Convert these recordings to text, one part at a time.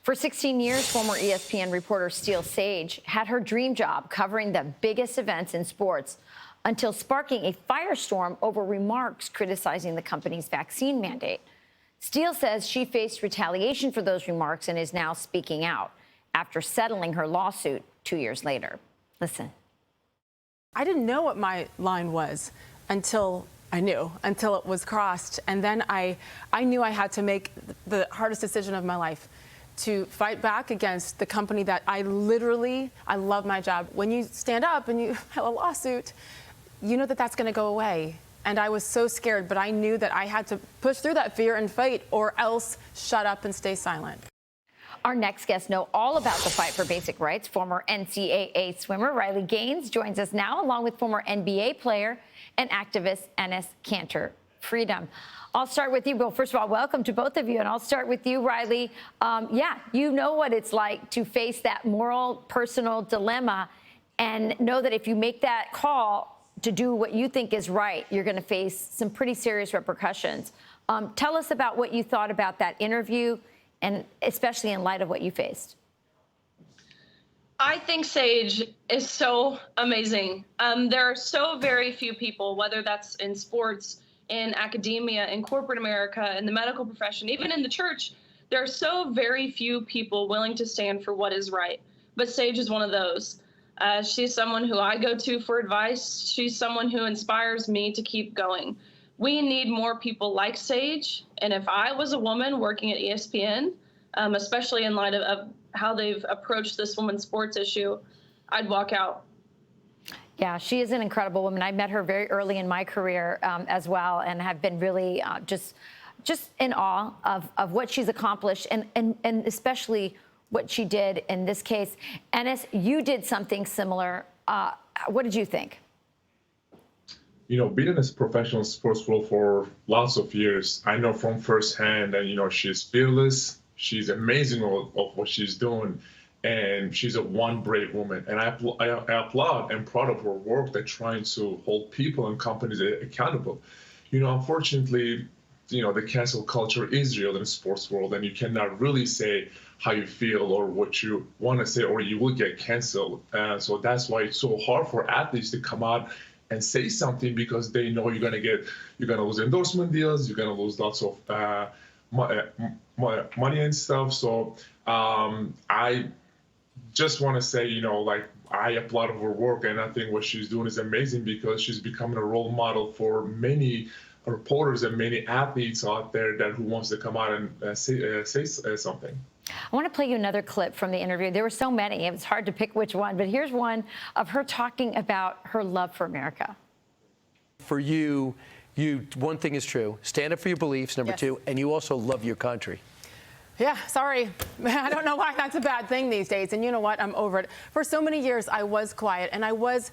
For 16 years, former ESPN reporter Sage had her dream job covering the biggest events in sports until sparking a firestorm over remarks criticizing the company's vaccine mandate. Steele says she faced retaliation for those remarks and is now speaking out after settling her lawsuit 2 years later. Listen. I didn't know what my line was until it was crossed. And then I knew I had to make the hardest decision of my life, to fight back against the company that I love my job. When you stand up and you have a lawsuit, you know that that's going to go away. And I was so scared, but I knew that I had to push through that fear and fight, or else shut up and stay silent. Our next guests know all about the fight for basic rights. Former NCAA swimmer Riley Gaines joins us now, along with former NBA player and activist Enes Kanter Freedom. I'll start with you, Bill. First of all, welcome to both of you, and I'll start with you, Riley. You know what it's like to face that moral, personal dilemma and know that if you make that call to do what you think is right, you're going to face some pretty serious repercussions. Tell us about what you thought about that interview, and especially in light of what you faced. I think Sage is so amazing. There are so very few people, whether that's in sports, in academia, in corporate America, in the medical profession, even in the church, there are so very few people willing to stand for what is right. But Sage is one of those. She's someone who I go to for advice. She's someone who inspires me to keep going. We need more people like Sage. And if I was a woman working at ESPN, especially in light of how they've approached this women's sports issue, I'd walk out. Yeah, she is an incredible woman. I met her very early in my career as well, and have been really just in awe of what she's accomplished, and especially what she did in this case. Enes, you did something similar. What did you think? You know, being in this professional sports world for lots of years, I know from firsthand that, you know, she's fearless. She's amazing of what she's doing. And she's a one brave woman. And I applaud and proud of her work that trying to hold people and companies accountable. You know, unfortunately, you know, the cancel culture is real in the sports world, and you cannot really say how you feel or what you want to say, or you will get canceled. So that's why it's so hard for athletes to come out and say something, because they know you're going to lose endorsement deals, you're going to lose lots of money and stuff. So I just want to say, you know, like, I applaud her work, and I think what she's doing is amazing, because she's becoming a role model for many reporters and many athletes out there who wants to come out and say something. I want to play you another clip from the interview. There were so many, it was hard to pick which one, but here's one of her talking about her love for America. For you, one thing is true: stand up for your beliefs, number two, and you also love your country. Yeah, sorry. I don't know why that's a bad thing these days. And you know what? I'm over it. For so many years, I was quiet, and I was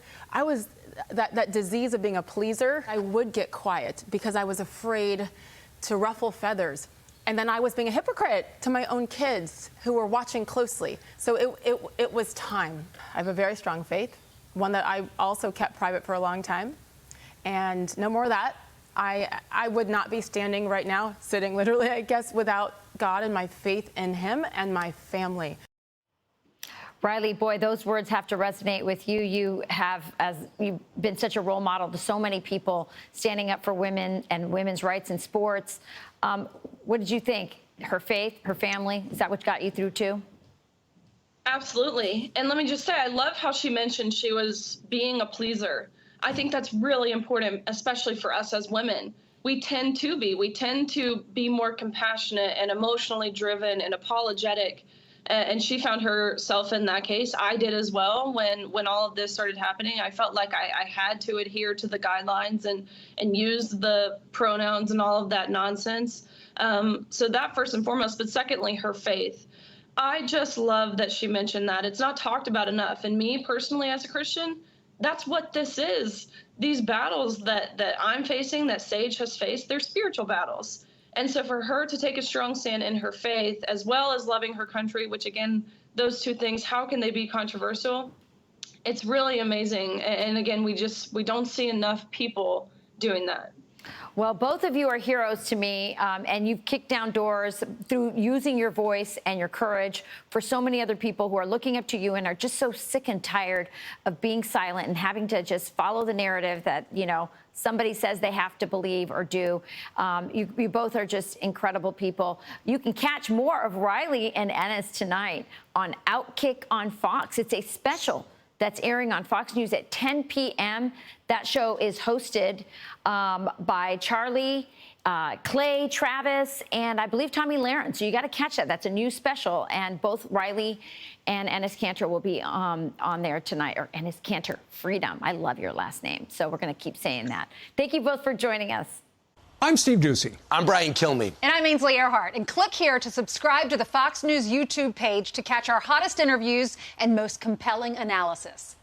that disease of being a pleaser. I would get quiet because I was afraid to ruffle feathers. And then I was being a hypocrite to my own kids who were watching closely. So it was time. I have a very strong faith, one that I also kept private for a long time. And no more of that. I would not be standing right now, sitting literally, I guess, without God and my faith in him and my family. Riley, boy, those words have to resonate with you. You've been such a role model to so many people, standing up for women and women's rights in sports. What did you think? Her faith, her family, is that what got you through too? Absolutely. And let me just say, I love how she mentioned she was being a pleaser. I think that's really important, especially for us as women. We tend to be more compassionate and emotionally driven and apologetic. And she found herself in that case. I did as well. When all of this started happening, I felt like I had to adhere to the guidelines and use the pronouns and all of that nonsense. So that first and foremost, but secondly, her faith. I just love that she mentioned that. It's not talked about enough. And me personally, as a Christian, that's what this is. These battles that I'm facing, that Sage has faced, they're spiritual battles. And so for her to take a strong stand in her faith, as well as loving her country, which again, those two things, how can they be controversial? It's really amazing. And again, we don't see enough people doing that. Well, both of you are heroes to me, and you've kicked down doors through using your voice and your courage for so many other people who are looking up to you and are just so sick and tired of being silent and having to just follow the narrative that, you know, somebody says they have to believe or do. You both are just incredible people. You can catch more of Riley and Enes tonight on Outkick on Fox. It's a special that's airing on Fox News at 10 p.m. That show is hosted by Charlie, Clay, Travis, and I believe Tommy Lahren. So you got to catch that. That's a new special. And both Riley and Enes Kanter will be on there tonight, or Enes Kanter Freedom. I love your last name. So we're going to keep saying that. Thank you both for joining us. I'm Steve Ducey. I'm Brian Kilmeade. And I'm Ainsley Earhart. And click here to subscribe to the Fox News YouTube page to catch our hottest interviews and most compelling analysis.